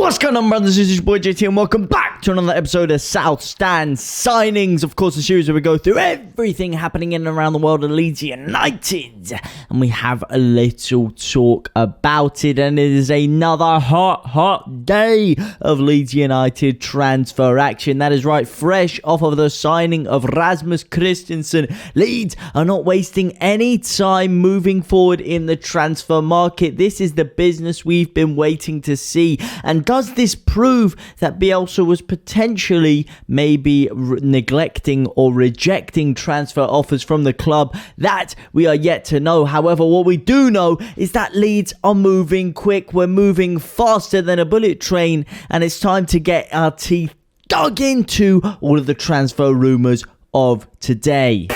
What's going on, brothers? This is your boy JT and welcome back to another episode of South Stand Signings. Of course, the series where we go through everything happening in and around the world of Leeds United. And we have a little talk about it. And it is another hot day of Leeds United transfer action. That is right, fresh off of the signing of Rasmus Christensen. Leeds are not wasting any time moving forward in the transfer market. This is the business we've been waiting to see. And does this prove that Bielsa was potentially maybe neglecting or rejecting transfer offers from the club? That we are yet to know. However, what we do know is that Leeds are moving quick. We're moving faster than a bullet train, and it's time to get our teeth dug into all of the transfer rumours of today.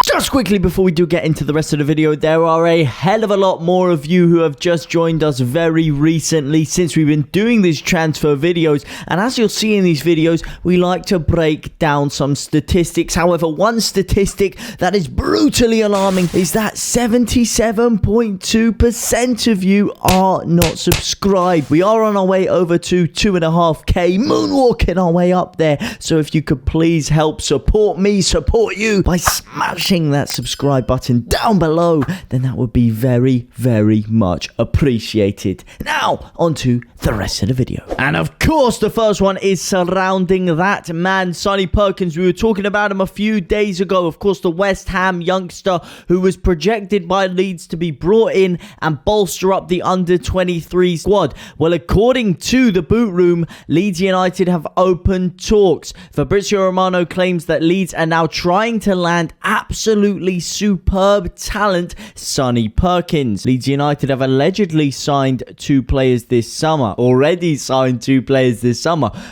Just quickly before we do get into the rest of the video, there are a hell of a lot more of you who have just joined us very recently since we've been doing these transfer videos, and as you'll see in these videos, we like to break down some statistics. However, one statistic that is brutally alarming is that 77.2% of you are not subscribed. We are on our way over to 2.5k, moonwalking our way up there, so if you could please help support me, support you by smashing that subscribe button down below, then that would be very much appreciated. Now onto the rest of the video, and of course the first one is surrounding that man Sonny Perkins. We were talking about him a few days ago. Of course, the West Ham youngster who was projected by Leeds to be brought in and bolster up the under-23 squad. Well, according to the boot room, Leeds United have opened talks. Fabrizio Romano claims that Leeds are now trying to land absolutely superb talent Sonny Perkins. Leeds United have allegedly signed two players this summer.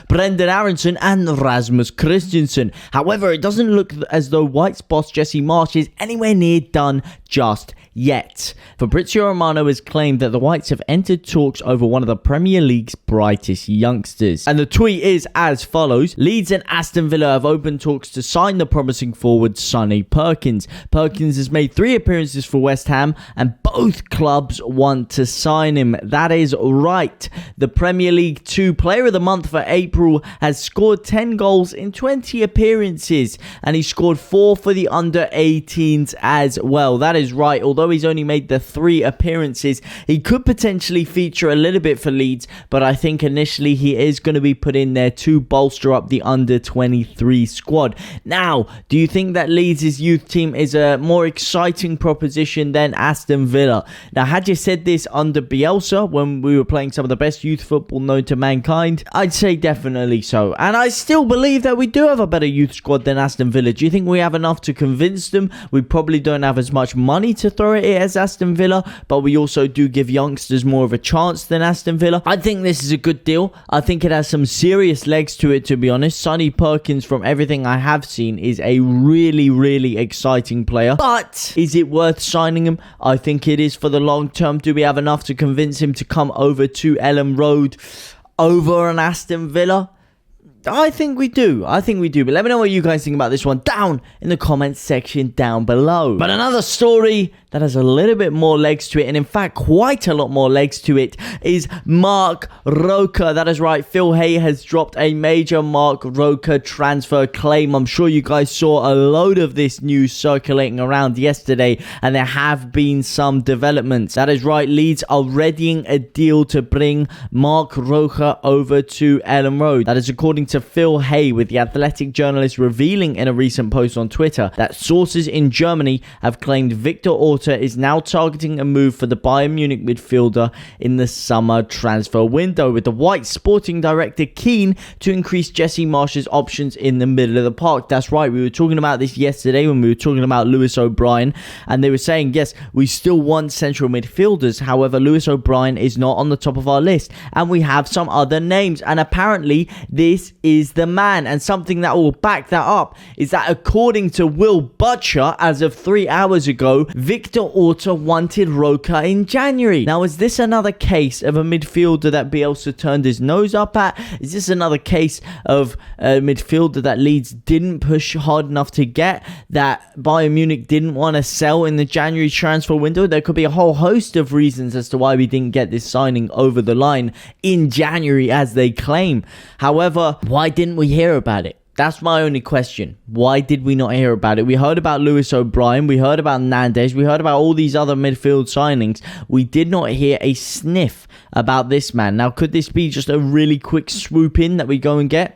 Brendan Aronson and Rasmus Christensen. However, it doesn't look as though White's boss Jesse Marsch is anywhere near done just yet. Fabrizio Romano has claimed that the Whites have entered talks over one of the Premier League's brightest youngsters. And the tweet is as follows: Leeds and Aston Villa have opened talks to sign the promising forward Sonny Perkins. Perkins has made 3 appearances for West Ham and both clubs want to sign him. That is right. The Premier League 2 Player of the Month for April has scored 10 goals in 20 appearances, and he scored 4 for the under-18s as well. That is right. Although he's only made the 3 appearances, he could potentially feature a little bit for Leeds, but I think initially he is going to be put in there to bolster up the under-23 squad. Now, do you think that Leeds' youth team is a more exciting proposition than Aston Villa? Now, had you said this under Bielsa when we were playing some of the best youth football known to mankind, I'd say definitely so. And I still believe that we do have a better youth squad than Aston Villa. Do you think we have enough to convince them? We probably don't have as much money to throw at it as Aston Villa, but we also do give youngsters more of a chance than Aston Villa. I think this is a good deal. I think it has some serious legs to it, to be honest. Sonny Perkins, from everything I have seen, is a really exciting player. But is it worth signing him? I think it is for the long term. Do we have enough to convince him to come over to Elland Road over an Aston Villa? I think we do. But let me know what you guys think about this one down in the comments section down below. But another story that has a little bit more legs to it, and in fact quite a lot more legs to it, is Marc Roca. That is right, Phil Hay has dropped a major Marc Roca transfer claim. I'm sure you guys saw a load of this news circulating around yesterday, and there have been some developments. That is right, Leeds are readying a deal to bring Marc Roca over to Elland Road. That is according to Phil Hay, with the Athletic journalist revealing in a recent post on Twitter that sources in Germany have claimed Victor Orta is now targeting a move for the Bayern Munich midfielder in the summer transfer window, with the White sporting director keen to increase Jesse Marsch's options in the middle of the park. That's right, we were talking about this yesterday when we were talking about Lewis O'Brien, and they were saying, yes, we still want central midfielders. However, Lewis O'Brien is not on the top of our list, and we have some other names, and apparently this is the man. And something that will back that up is that according to Will Butcher, as of 3 hours ago, Victor Victor Orta wanted Roca in January. Now, is this another case of a midfielder that Bielsa turned his nose up at? Is this another case of a midfielder that Leeds didn't push hard enough to get, that Bayern Munich didn't want to sell in the January transfer window? There could be a whole host of reasons as to why we didn't get this signing over the line in January as they claim. However, why didn't we hear about it? That's my only question. Why did we not hear about it? We heard about Lewis O'Brien. We heard about Nandes. We heard about all these other midfield signings. We did not hear a sniff about this man. Now, could this be just a really quick swoop in that we go and get?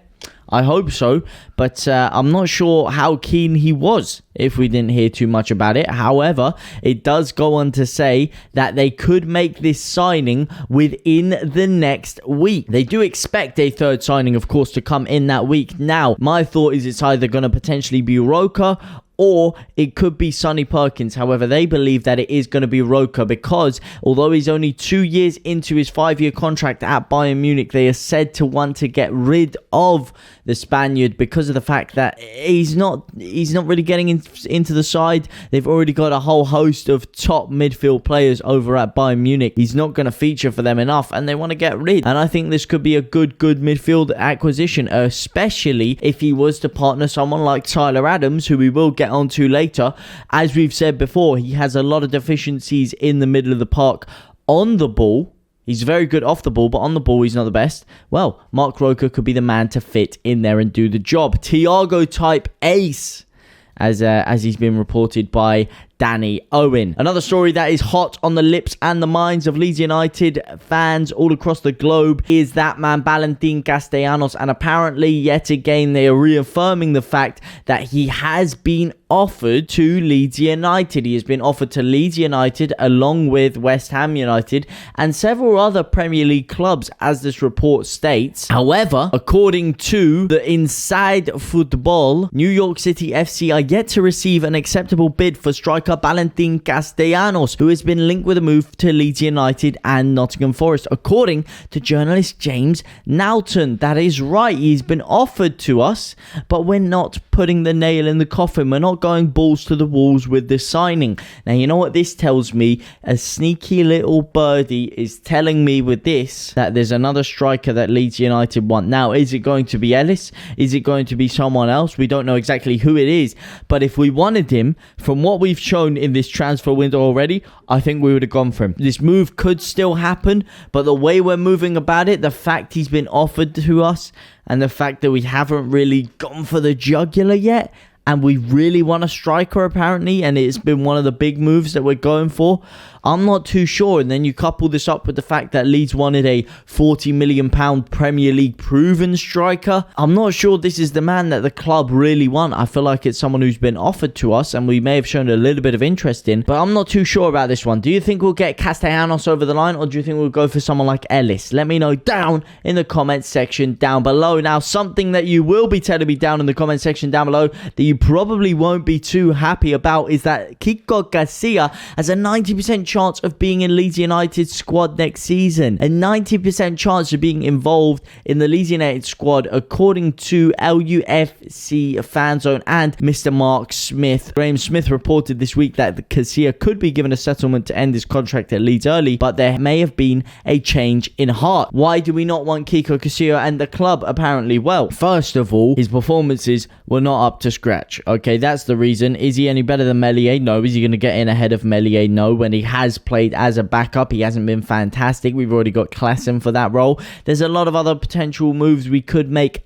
I hope so, but I'm not sure how keen he was if we didn't hear too much about it. However, it does go on to say that they could make this signing within the next week. They do expect a third signing, of course, to come in that week. Now, my thought is it's either going to potentially be Roca or it could be Sonny Perkins. However, they believe that it is going to be Roca because although he's only 2 years into his 5-year contract at Bayern Munich, they are said to want to get rid of the Spaniard because of the fact that he's not really getting into the side. They've already got a whole host of top midfield players over at Bayern Munich. He's not going to feature for them enough and they want to get rid. And I think this could be a good midfield acquisition, especially if he was to partner someone like Tyler Adams, who we will get onto later. As we've said before, he has a lot of deficiencies in the middle of the park on the ball. He's very good off the ball, but on the ball, he's not the best. Well, Marc Roca could be the man to fit in there and do the job. Thiago type ace, as he's been reported by Danny Owen. Another story that is hot on the lips and the minds of Leeds United fans all across the globe is that man Valentin Castellanos, and apparently yet again they are reaffirming the fact that he has been offered to Leeds United. He has been offered to Leeds United along with West Ham United and several other Premier League clubs, as this report states. However, according to the Inside Football, New York City FC are yet to receive an acceptable bid for striker Valentin Castellanos, who has been linked with a move to Leeds United and Nottingham Forest, according to journalist James Knowlton. That is right, he's been offered to us, but we're not putting the nail in the coffin. We're not going balls to the walls with this signing. Now, you know what this tells me? A sneaky little birdie is telling me with this that there's another striker that Leeds United want. Now, is it going to be Ellis? Is it going to be someone else? We don't know exactly who it is, but if we wanted him, from what we've shown in this transfer window already, I think we would have gone for him. This move could still happen, but the way we're moving about it, the fact he's been offered to us, and the fact that we haven't really gone for the jugular yet, and we really want a striker apparently, and it's been one of the big moves that we're going for, I'm not too sure. And then you couple this up with the fact that Leeds wanted a £40 million Premier League proven striker. I'm not sure this is the man that the club really want. I feel like it's someone who's been offered to us and we may have shown a little bit of interest in, but I'm not too sure about this one. Do you think we'll get Castellanos over the line, or do you think we'll go for someone like Ellis? Let me know down in the comments section down below. Now, something that you will be telling me down in the comment section down below that you probably won't be too happy about is that Kiko Garcia has a 90% chance of being in Leeds United's squad next season. A 90% chance of being involved in the Leeds United squad, according to LUFC Fanzone and Mr. Mark Smith. Graham Smith reported this week that Garcia could be given a settlement to end his contract at Leeds early, but there may have been a change in heart. Why do we not want Kiko Garcia and the club apparently? Well, first of all, his performances were not up to scratch. Okay, that's the reason. Is he any better than Meslier? No. Is he going to get in ahead of Meslier? No. When he has played as a backup, he hasn't been fantastic. We've already got Klassen for that role. There's a lot of other potential moves we could make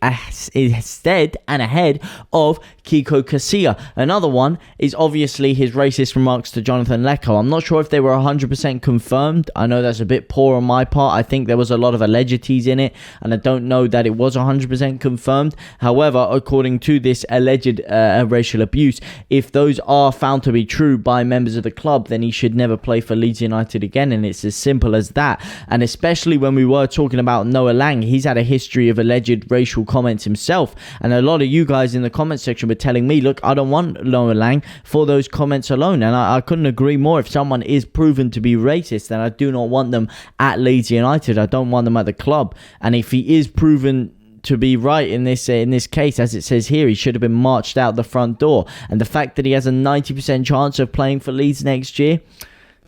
instead and ahead of Kiko Garcia. Another one is obviously his racist remarks to Jonathan Lecco. I'm not sure if they were 100% confirmed. I know that's a bit poor on my part. I think there was a lot of allegedties in it, and I don't know that it was 100% confirmed. However, according to this alleged racial abuse, if those are found to be true by members of the club, then he should never play for Leeds United again, and it's as simple as that. And especially when we were talking about Noah Lang, he's had a history of alleged racial comments himself, and a lot of you guys in the comment section were telling me, look, I don't want Noah Lang for those comments alone, and I couldn't agree more. If someone is proven to be racist, then I do not want them at Leeds United. I don't want them at the club. And if he is proven to be right in this case, as it says here. He should have been marched out the front door. And the fact that he has a 90% chance of playing for Leeds next year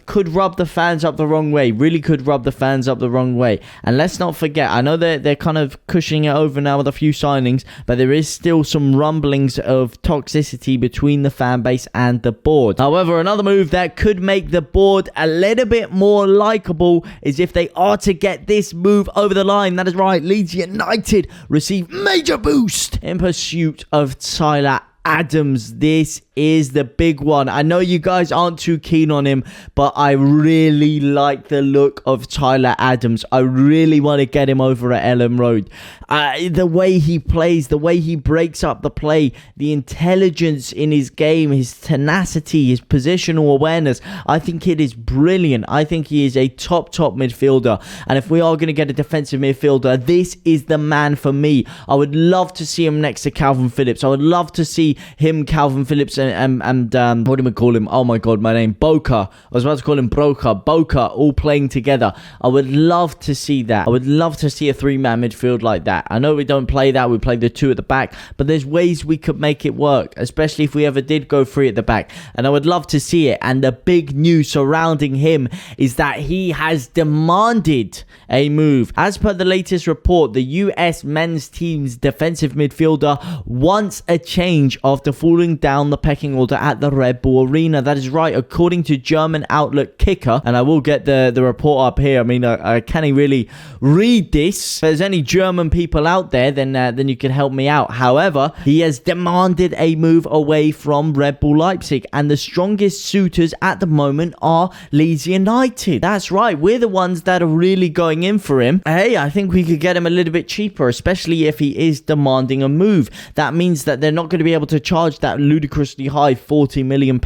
could rub the fans up the wrong way. Really could rub the fans up the wrong way. And let's not forget, I know they're kind of cushioning it over now with a few signings, but there is still some rumblings of toxicity between the fan base and the board. However, another move that could make the board a little bit more likable is if they are to get this move over the line. That is right, Leeds United receive major boost in pursuit of Tyler Adams. This is the big one. I know you guys aren't too keen on him, but I really like the look of Tyler Adams. I really want to get him over at Elland Road. The way he plays, the way he breaks up the play, the intelligence in his game, his tenacity, his positional awareness, I think it is brilliant. I think he is a top midfielder. And if we are going to get a defensive midfielder, this is the man for me. I would love to see him next to Calvin Phillips. I would love to see him, Calvin Phillips, and what do we call him? Oh my god, my name, Boca. I was about to call him Boca, all playing together. I would love to see that. I would love to see a three-man midfield like that. I know we don't play that. We play the two at the back, but there's ways we could make it work, especially if we ever did go three at the back. And I would love to see it. And the big news surrounding him is that he has demanded a move. As per the latest report, the US men's team's defensive midfielder wants a change after falling down the pecking order at the Red Bull Arena. That is right, according to German outlet Kicker, and I will get the report up here. I mean, I can't really read this. If there's any German people out there, then you can help me out. However, he has demanded a move away from Red Bull Leipzig, and the strongest suitors at the moment are Leeds United. That's right, we're the ones that are really going in for him. Hey, I think we could get him a little bit cheaper, especially if he is demanding a move. That means that they're not going to be able to charge that ludicrously high £40 million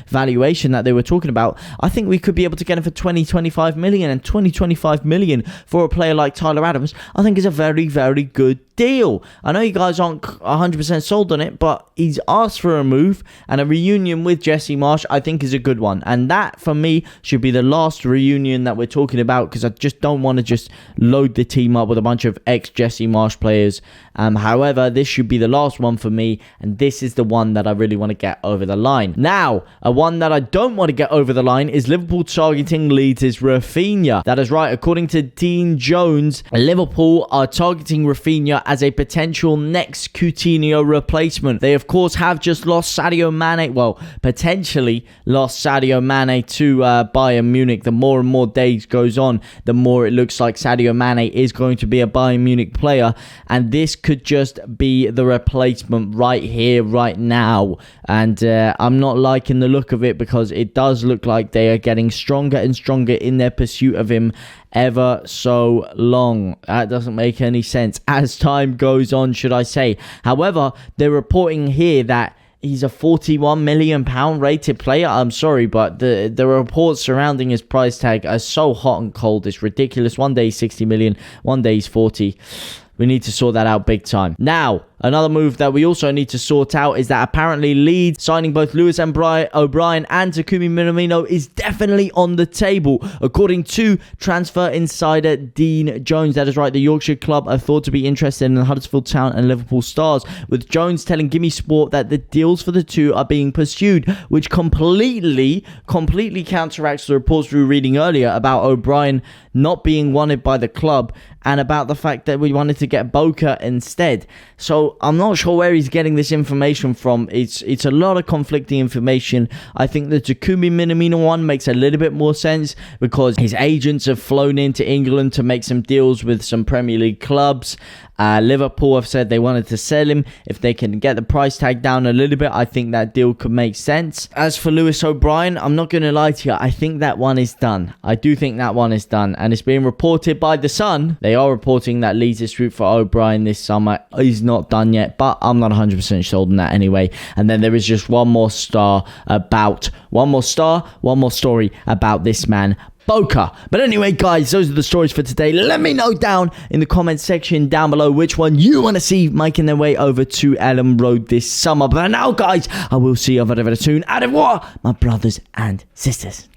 valuation that they were talking about. I think we could be able to get him for 25 million, and 25 million for a player like Tyler Adams, I think is a very, very good deal. I know you guys aren't 100% sold on it, but he's asked for a move, and a reunion with Jesse Marsch I think is a good one. And that for me should be the last reunion that we're talking about, because I just don't want to just load the team up with a bunch of ex-Jesse Marsch players. However, this should be the last one for me, and this is the one that I really want to get over the line. Now, a one that I don't want to get over the line is Liverpool targeting Leeds' Raphinha. That is right, according to Dean Jones, Liverpool are targeting Raphinha as a potential next Coutinho replacement. They, of course, have just lost Sadio Mane. Well, potentially lost Sadio Mane to Bayern Munich. The more and more days goes on, the more it looks like Sadio Mane is going to be a Bayern Munich player, and this could just be the replacement right here, right now. And I'm not liking the look of it, because it does look like they are getting stronger and stronger in their pursuit of him ever so long. That doesn't make any sense as time goes on, should I say. However, they're reporting here that he's a £41 million rated player. I'm sorry, but the reports surrounding his price tag are so hot and cold. It's ridiculous. One day he's 60 million, one day he's 40. We need to sort that out big time. Now, another move that we also need to sort out is that apparently Leeds signing both Lewis O'Brien and Takumi Minamino is definitely on the table, according to transfer insider Dean Jones. That is right, the Yorkshire club are thought to be interested in the Huddersfield Town and Liverpool Stars, with Jones telling Gimme Sport that the deals for the two are being pursued, which completely counteracts the reports we were reading earlier about O'Brien not being wanted by the club, and about the fact that we wanted to get Boca instead. So I'm not sure where he's getting this information from. It's a lot of conflicting information. I think the Takumi Minamino one makes a little bit more sense, because his agents have flown into England to make some deals with some Premier League clubs. Liverpool have said they wanted to sell him. If they can get the price tag down a little bit, I think that deal could make sense. As for Lewis O'Brien, I'm not going to lie to you, I think that one is done. I do think that one is done, and it's being reported by The Sun. They are reporting that Leeds' route for O'Brien this summer is not done yet, but I'm not 100% sold on that anyway. And then there is just one more story about this man, Boca. But anyway, guys, those are the stories for today. Let me know down in the comment section down below which one you want to see making their way over to Elland Road this summer. But now, guys, I will see you very, very soon. Au revoir, my brothers and sisters.